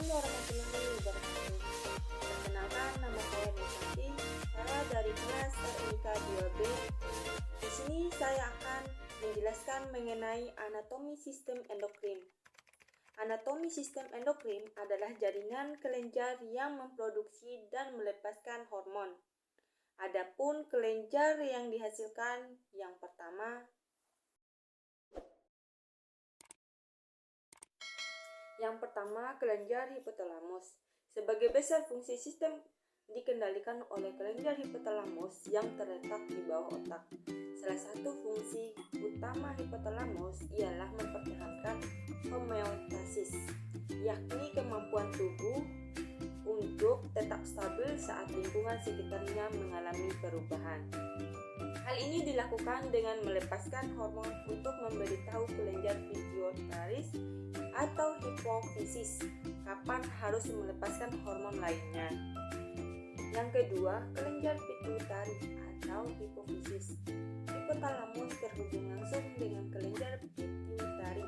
Assalamualaikum warahmatullahi wabarakatuh. Perkenalkan, nama saya Nursanti. Saya dari kelas TIK 2B. Di sini saya akan menjelaskan mengenai anatomi sistem endokrin. Anatomi sistem endokrin adalah jaringan kelenjar yang memproduksi dan melepaskan hormon. Adapun kelenjar yang dihasilkan, yang pertama kelenjar hipotalamus. Sebagai besar fungsi sistem dikendalikan oleh kelenjar hipotalamus yang terletak di bawah otak. Salah satu fungsi utama hipotalamus ialah mempertahankan homeostasis, yakni kemampuan tubuh untuk tetap stabil saat lingkungan sekitarnya mengalami perubahan. Hal ini dilakukan dengan melepaskan hormon untuk memberitahu kelenjar pituitaris atau hipofisis kapan harus melepaskan hormon lainnya. Yang kedua, kelenjar pituitari atau hipofisis. Hipotalamus terhubung langsung dengan kelenjar pituitari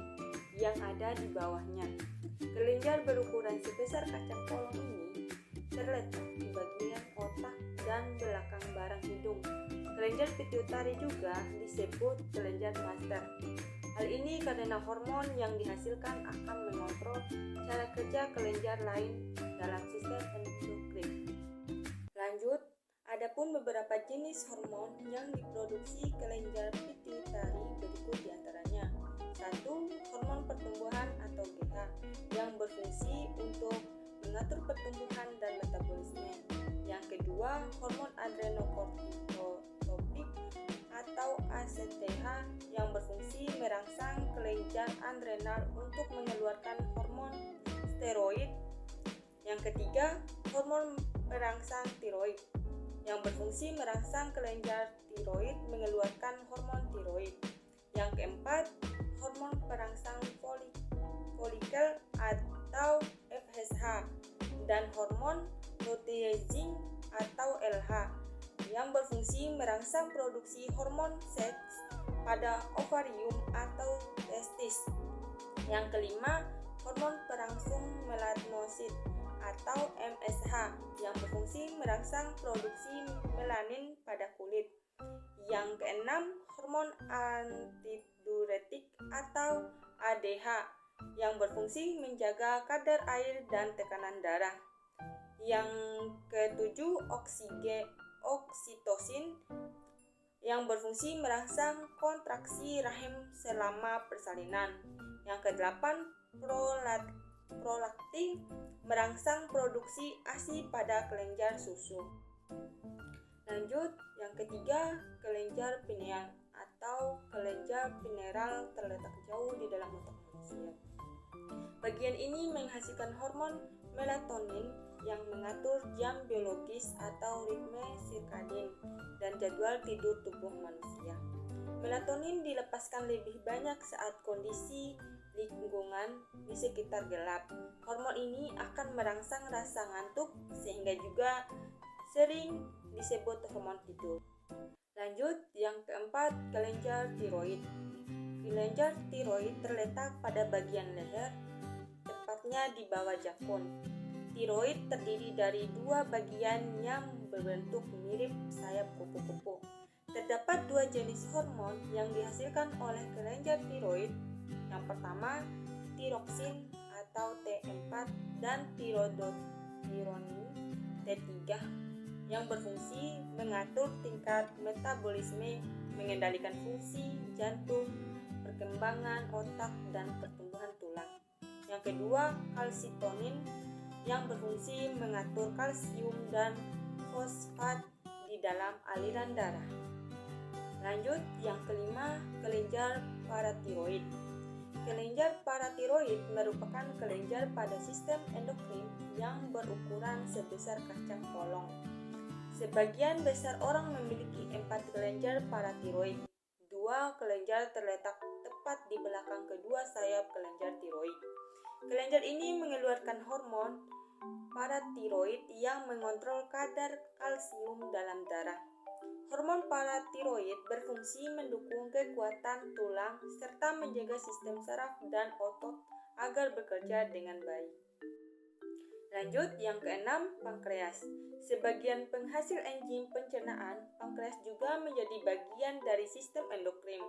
yang ada di bawahnya. Kelenjar berukuran sebesar kacang polong ini terletak di bagian otak dan belakang barang hidung. Kelenjar pituitari juga disebut kelenjar master. Hal ini karena hormon yang dihasilkan akan mengontrol cara kerja kelenjar lain dalam sistem endokrin. Lanjut, adapun beberapa jenis hormon yang diproduksi kelenjar pituitari berikut diantaranya. 1. Hormon pertumbuhan atau GH yang berfungsi untuk mengatur pertumbuhan dan metabolisme. Yang kedua, hormon adrenokortikotropik atau ACTH yang berfungsi merangsang kelenjar adrenal untuk mengeluarkan hormon steroid. Yang ketiga, hormon perangsang tiroid yang berfungsi merangsang kelenjar tiroid mengeluarkan hormon tiroid. Yang keempat, hormon perangsang folikel atau FSH dan hormon luteinizing atau LH yang berfungsi merangsang produksi hormon seks pada ovarium atau testis. Yang kelima, hormon perangsang melanosit atau MSH yang berfungsi merangsang produksi melanin pada kulit. Yang keenam, hormon antidiuretik atau ADH yang berfungsi menjaga kadar air dan tekanan darah. Yang ketujuh, oksitosin yang berfungsi merangsang kontraksi rahim selama persalinan. Yang kedelapan, prolaktin merangsang produksi ASI pada kelenjar susu. Lanjut, yang ketiga, kelenjar pineal atau kelenjar pineal terletak jauh di dalam otak manusia. Bagian ini menghasilkan hormon melatonin yang mengatur jam biologis atau ritme sirkadian dan jadwal tidur tubuh manusia. Melatonin dilepaskan lebih banyak saat kondisi lingkungan di sekitar gelap. Hormon ini akan merangsang rasa ngantuk sehingga juga sering disebut hormon tidur. Lanjut, yang keempat, kelenjar tiroid. Kelenjar tiroid terletak pada bagian leher, tepatnya di bawah jakun. Tiroid terdiri dari dua bagian yang berbentuk mirip sayap kupu-kupu. Terdapat dua jenis hormon yang dihasilkan oleh kelenjar tiroid. Yang pertama, tiroksin atau T4 dan tirodotironin T3 yang berfungsi mengatur tingkat metabolisme, mengendalikan fungsi jantung, perkembangan otak, dan pertumbuhan tulang. Yang kedua, kalsitonin yang berfungsi mengatur kalsium dan fosfat di dalam aliran darah. Lanjut, yang kelima, kelenjar paratiroid. Kelenjar paratiroid merupakan kelenjar pada sistem endokrin yang berukuran sebesar kacang polong. Sebagian besar orang memiliki 4 kelenjar paratiroid. 2 kelenjar terletak tepat di belakang kedua sayap kelenjar tiroid. Kelenjar ini mengeluarkan hormon paratiroid yang mengontrol kadar kalsium dalam darah. Hormon paratiroid berfungsi mendukung kekuatan tulang serta menjaga sistem saraf dan otot agar bekerja dengan baik. Lanjut, yang keenam, pankreas. Sebagian penghasil enzim pencernaan, pankreas juga menjadi bagian dari sistem endokrin.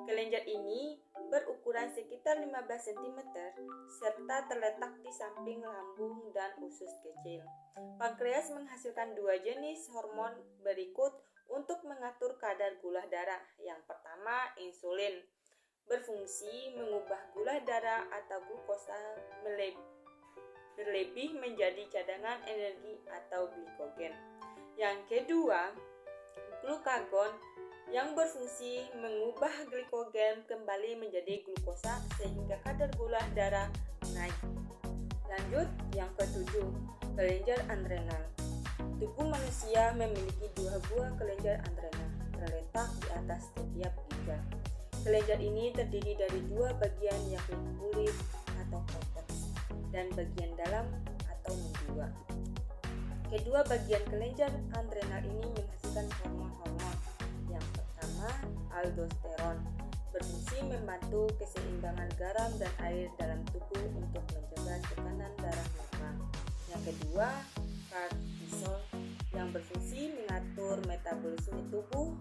Kelenjar ini berukuran sekitar 15 cm serta terletak di samping lambung dan usus kecil. Pankreas menghasilkan dua jenis hormon berikut untuk mengatur kadar gula darah. Yang pertama, insulin, berfungsi mengubah gula darah atau glukosa berlebih menjadi cadangan energi atau glikogen. Yang kedua, glukagon, yang berfungsi mengubah glikogen kembali menjadi glukosa sehingga kadar gula darah naik. Lanjut, yang ketujuh, kelenjar adrenal. Tubuh manusia memiliki dua buah kelenjar adrenal terletak di atas setiap ginjal. Kelenjar ini terdiri dari dua bagian, yakni kulit atau korteks dan bagian dalam atau menjiwa. Kedua bagian kelenjar adrenal ini menghasilkan hormon-hormon. Yang pertama, aldosteron, berfungsi membantu keseimbangan garam dan air dalam tubuh untuk menjaga tekanan darah normal. Yang kedua, kortisol, yang berfungsi mengatur metabolisme tubuh,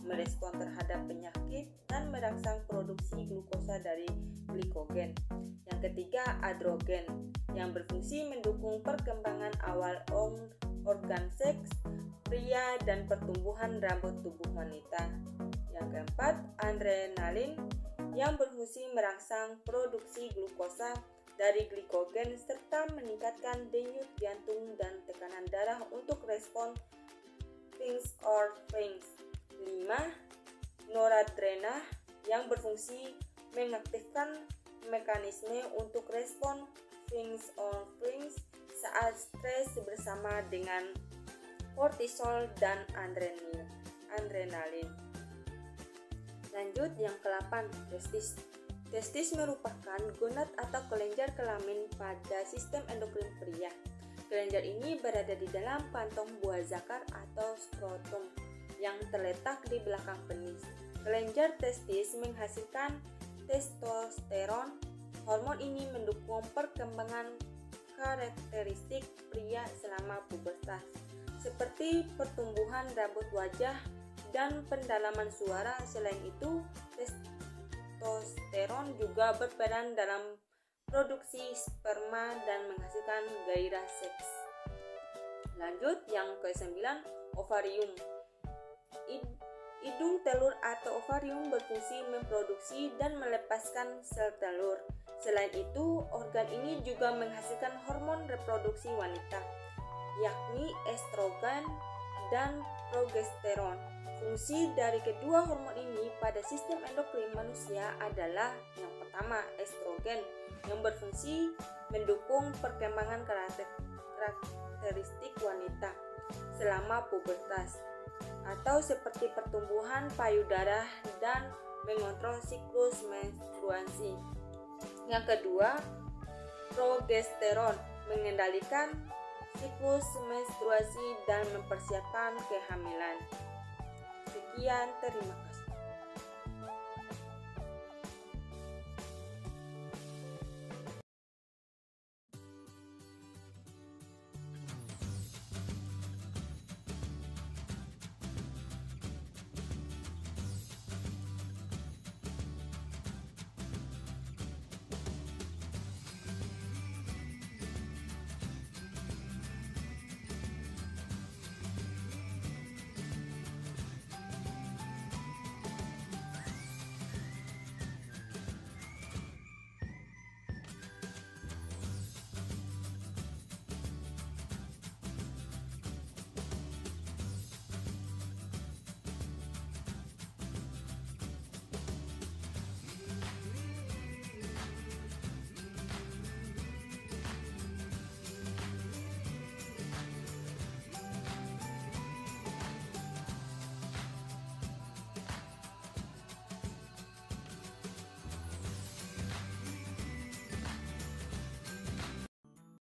merespon terhadap penyakit, dan merangsang produksi glukosa dari glikogen. Yang ketiga, androgen, yang berfungsi mendukung perkembangan awal organ seks pria dan pertumbuhan rambut tubuh wanita. Yang keempat, adrenalin, yang berfungsi merangsang produksi glukosa dari glikogen serta meningkatkan denyut jantung dan tekanan darah untuk respon fight or flight. 5. Noradrenal, yang berfungsi mengaktifkan mekanisme untuk respon fight or flight saat stres bersama dengan kortisol dan adrenalin. Lanjut, yang ke-8, testis. Testis merupakan gonad atau kelenjar kelamin pada sistem endokrin pria. Kelenjar ini berada di dalam kantong buah zakar atau skrotum yang terletak di belakang penis. Kelenjar testis menghasilkan testosteron. Hormon ini mendukung perkembangan karakteristik pria selama pubertas, seperti pertumbuhan rambut wajah dan pendalaman suara. Selain itu, testosteron juga berperan dalam produksi sperma dan menghasilkan gairah seks. Lanjut, yang ke-9, ovarium. Hidung telur atau ovarium berfungsi memproduksi dan melepaskan sel telur. Selain itu, organ ini juga menghasilkan hormon reproduksi wanita, yakni estrogen dan progesteron. Fungsi dari kedua hormon ini pada sistem endokrin manusia adalah: yang pertama, estrogen, yang berfungsi mendukung perkembangan karakteristik wanita selama pubertas, atau seperti pertumbuhan payudara dan mengontrol siklus menstruasi. Yang kedua, progesteron, mengendalikan siklus menstruasi dan mempersiapkan kehamilan. Sekian, terima kasih.